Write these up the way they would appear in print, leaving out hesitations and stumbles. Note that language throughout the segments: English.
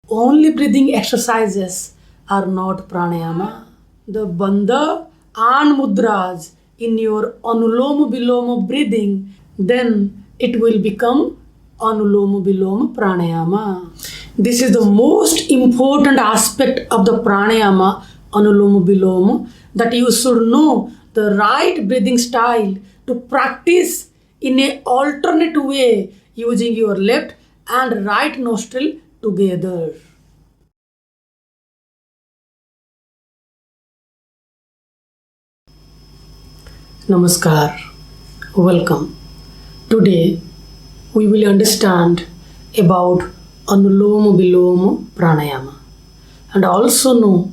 only breathing exercises are not pranayama. The bandha and mudras in your anuloma viloma breathing, then it will become anuloma viloma pranayama. This is the most important aspect of the pranayama anuloma viloma, that you should know the right breathing style to practice in a alternate way using your left and right nostril together. Namaskar, welcome. Today we will understand about Anuloma Viloma Pranayama and also know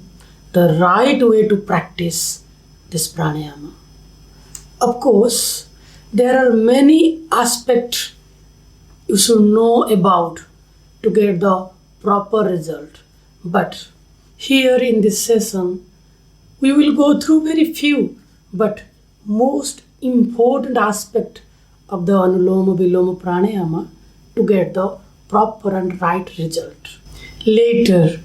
the right way to practice this pranayama. Of course, there are many aspects you should know about to get the proper result. But here in this session, we will go through very few but most important aspect of the Anuloma Viloma Pranayama to get the proper and right result. Later,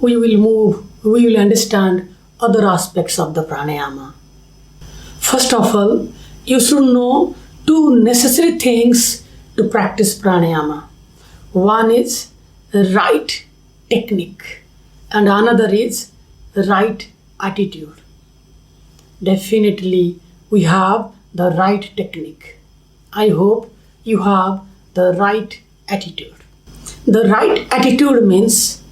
we will understand other aspects of the pranayama. First of all, you should know two necessary things to practice pranayama. One is right technique and another is right attitude. Definitely, we have the right technique. I hope you have the right attitude. The right attitude means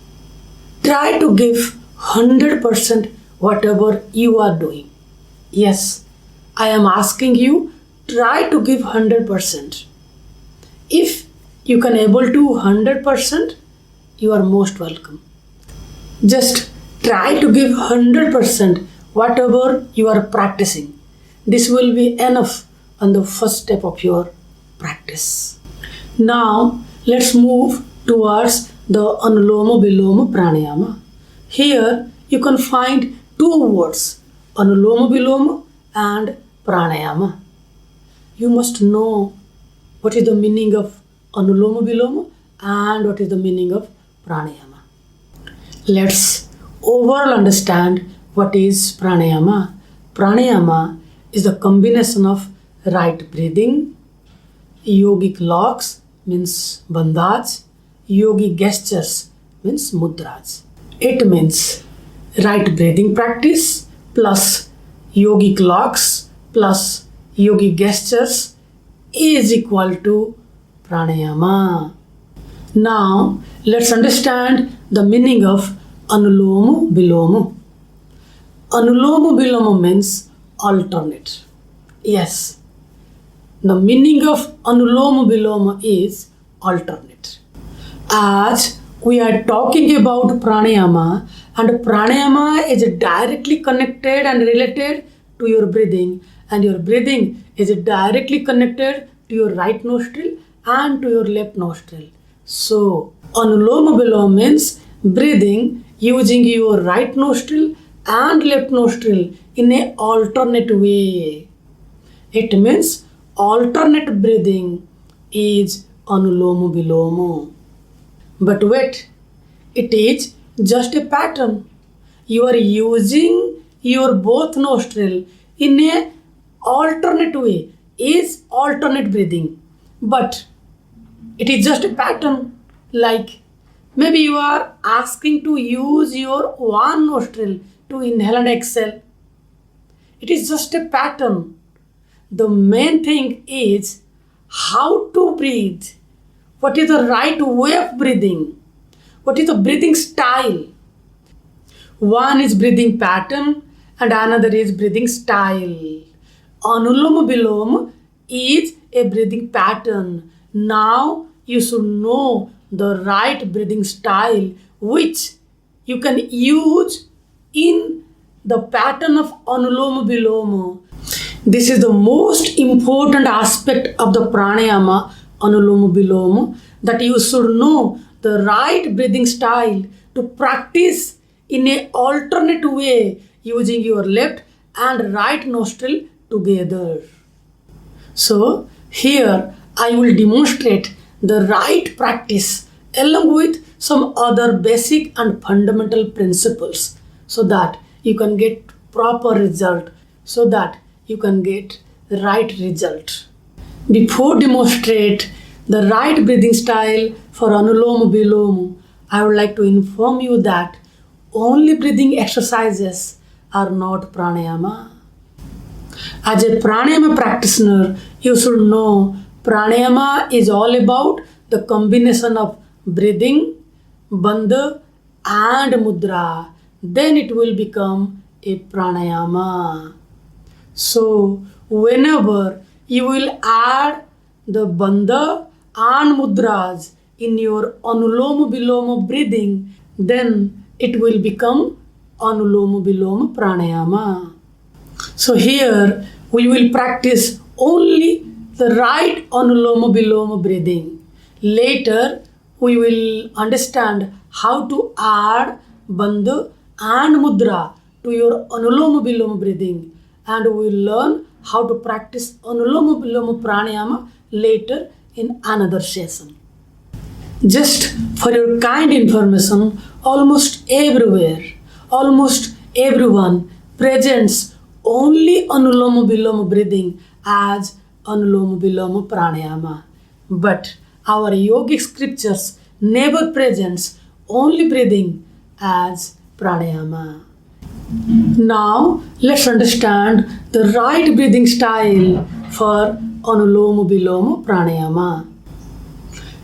try to give 100% whatever you are doing. Yes, I am asking you, try to give 100%. If you can able to 100%, you are most welcome. Just try to give 100% whatever you are practicing. This will be enough on the first step of your practice. Now, let's move towards the Anuloma Viloma Pranayama. Here, you can find two words, Anuloma Viloma and Pranayama. You must know what is the meaning of Anuloma Viloma and what is the meaning of Pranayama. Let's overall understand what is Pranayama. Pranayama is the combination of right breathing, yogic locks means bandhas, yogic gestures means mudras. It means right breathing practice plus yogic locks plus yogic gestures is equal to pranayama. Now let's understand the meaning of Anuloma Viloma. Anuloma Viloma means alternate. Yes, the meaning of Anuloma Viloma is alternate. As we are talking about pranayama, and pranayama is directly connected and related to your breathing, and your breathing is directly connected to your right nostril and to your left nostril. So, Anuloma Viloma means breathing using your right nostril and left nostril in an alternate way. It means alternate breathing is Anuloma Viloma. But wait, it is just a pattern. You are using your both nostril in a alternate way, is alternate breathing. But it is just a pattern, like maybe you are asking to use your one nostril to inhale and exhale. It is just a pattern. The main thing is how to breathe. What is the right way of breathing? What is the breathing style? One is breathing pattern and another is breathing style. Anuloma Viloma is a breathing pattern. Now you should know the right breathing style which you can use in the pattern of Anuloma Viloma. This is the most important aspect of the pranayama Anuloma Viloma, that you should know the right breathing style to practice in an alternate way using your left and right nostril together. So here I will demonstrate the right practice along with some other basic and fundamental principles so that you can get proper result, so that you can get right result. Before demonstrate the right breathing style for Anuloma Viloma, I would like to inform you that only breathing exercises are not pranayama. As a pranayama practitioner, you should know pranayama is all about the combination of breathing, bandha and mudra. Then it will become a pranayama. So whenever you will add the bandha and mudras in your Anuloma Viloma breathing, then it will become Anuloma Viloma pranayama. So here we will practice only the right Anuloma Viloma breathing. Later we will understand how to add bandha and mudra to your Anuloma Viloma breathing, and we will learn how to practice Anuloma Viloma pranayama later in another session. Just for your kind information, almost everywhere, almost everyone presents only Anuloma Viloma breathing as Anuloma Viloma pranayama. But our yogic scriptures never presents only breathing as pranayama. Now let's understand the right breathing style for Anuloma Viloma pranayama.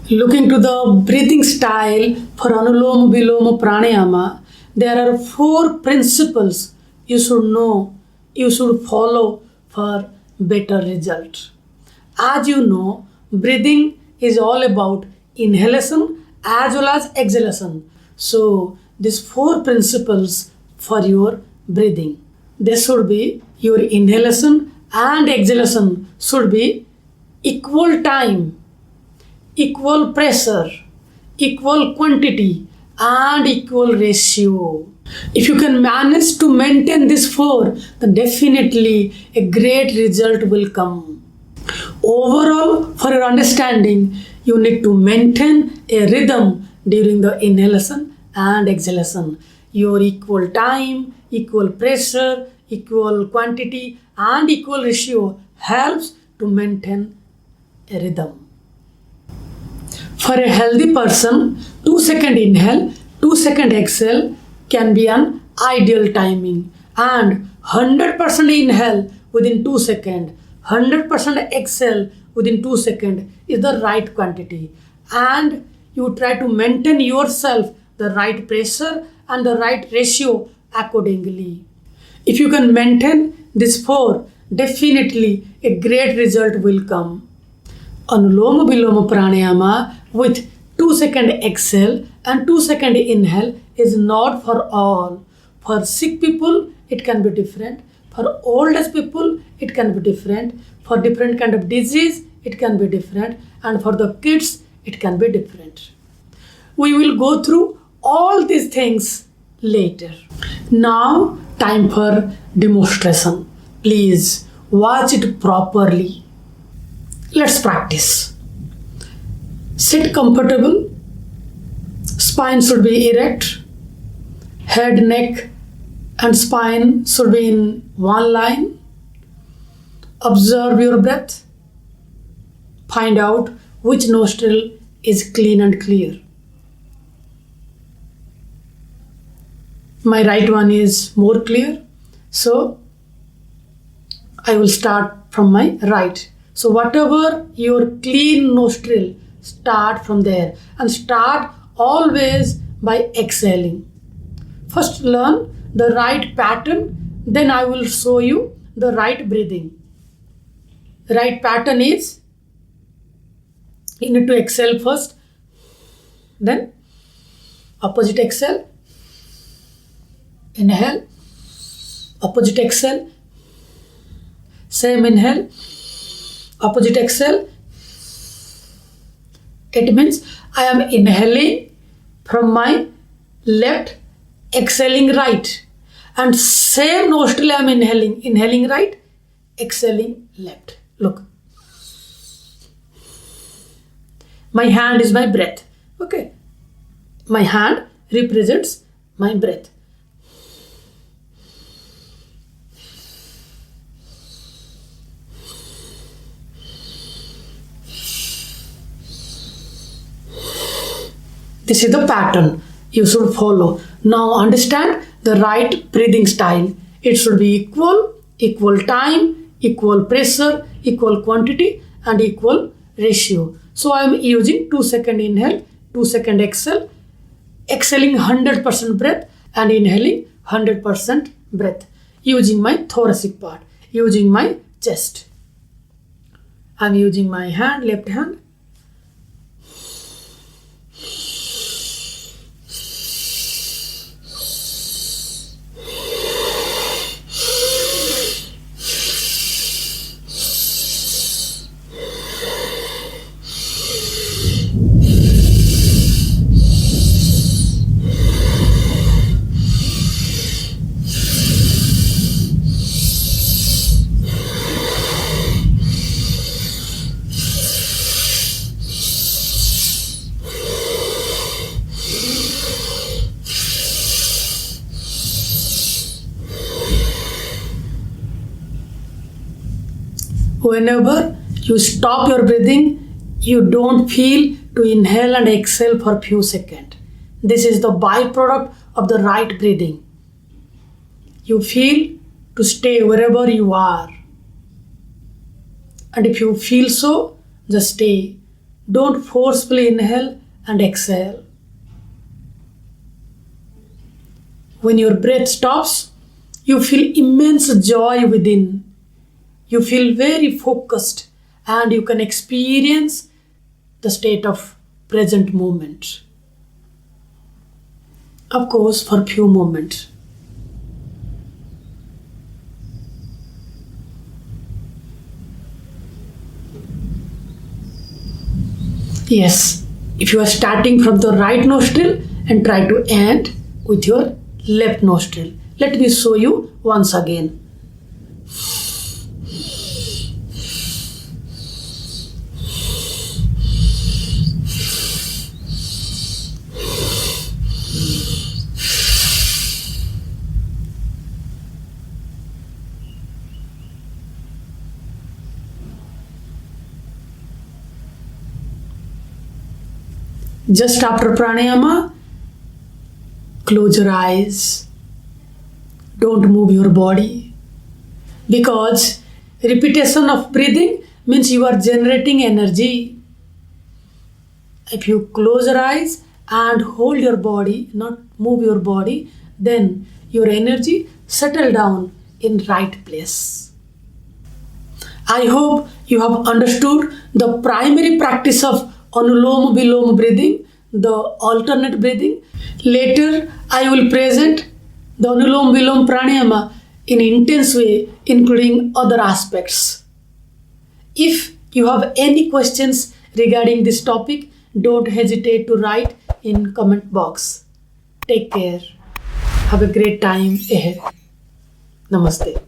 Looking to the breathing style for Anuloma Viloma pranayama, there are 4 principles you should know, you should follow for better result. As you know, breathing is all about inhalation as well as exhalation. So these 4 principles for your breathing. There should be your inhalation and exhalation should be equal time, equal pressure, equal quantity and equal ratio. If you can manage to maintain these 4, then definitely a great result will come. Overall, for your understanding, you need to maintain a rhythm during the inhalation and exhalation. Your equal time, equal pressure, equal quantity and equal ratio helps to maintain a rhythm. For a healthy person, 2-second inhale, 2-second exhale can be an ideal timing, and 100% inhale within 2 seconds, 100% exhale within 2 seconds is the right quantity, and you try to maintain yourself the right pressure and the right ratio accordingly. If you can maintain these 4, definitely a great result will come. Anuloma Viloma pranayama with 2-second exhale and 2-second inhale is not for all. For sick people, it can be different. For old age people, it can be different. For different kind of disease, it can be different. And for the kids, it can be different. We will go through all these things later. Now, time for demonstration. Please watch it properly. Let's practice. Sit comfortable. Spine should be erect. Head, neck and spine should be in one line. Observe your breath. Find out which nostril is clean and clear. My right one is more clear, so I will start from my right. So whatever your clean nostril, start from there and start always by exhaling. First learn the right pattern, then I will show you the right breathing. Right pattern is, you need to exhale first, then opposite exhale, inhale, opposite exhale, same inhale, opposite exhale. It means I am inhaling from my left, exhaling right, and same nostril I am inhaling right, exhaling left. Look, my hand is my breath. Okay, My hand represents my breath. This is the pattern you should follow. Now understand the right breathing style. It should be equal time, equal pressure, equal quantity and equal ratio. So I am using 2-second inhale, 2-second exhale, exhaling 100% breath and inhaling 100% breath using my thoracic part, using my chest. I am using my hand, left hand. Whenever you stop your breathing, you don't feel to inhale and exhale for few seconds. This is the byproduct of the right breathing. You feel to stay wherever you are. And if you feel so, just stay. Don't forcefully inhale and exhale. When your breath stops, you feel immense joy within. You feel very focused and you can experience the state of present moment. Of course, for few moments. Yes, if you are starting from the right nostril and try to end with your left nostril. Let me show you once again. Just after pranayama, close your eyes. Don't move your body because repetition of breathing means you are generating energy. If you close your eyes and hold your body, not move your body, then your energy settle down in right place. I hope you have understood the primary practice of Anuloma Viloma breathing, the alternate breathing. Later, I will present the Anuloma Viloma pranayama in intense way, including other aspects. If you have any questions regarding this topic, don't hesitate to write in comment box. Take care. Have a great time ahead. Namaste.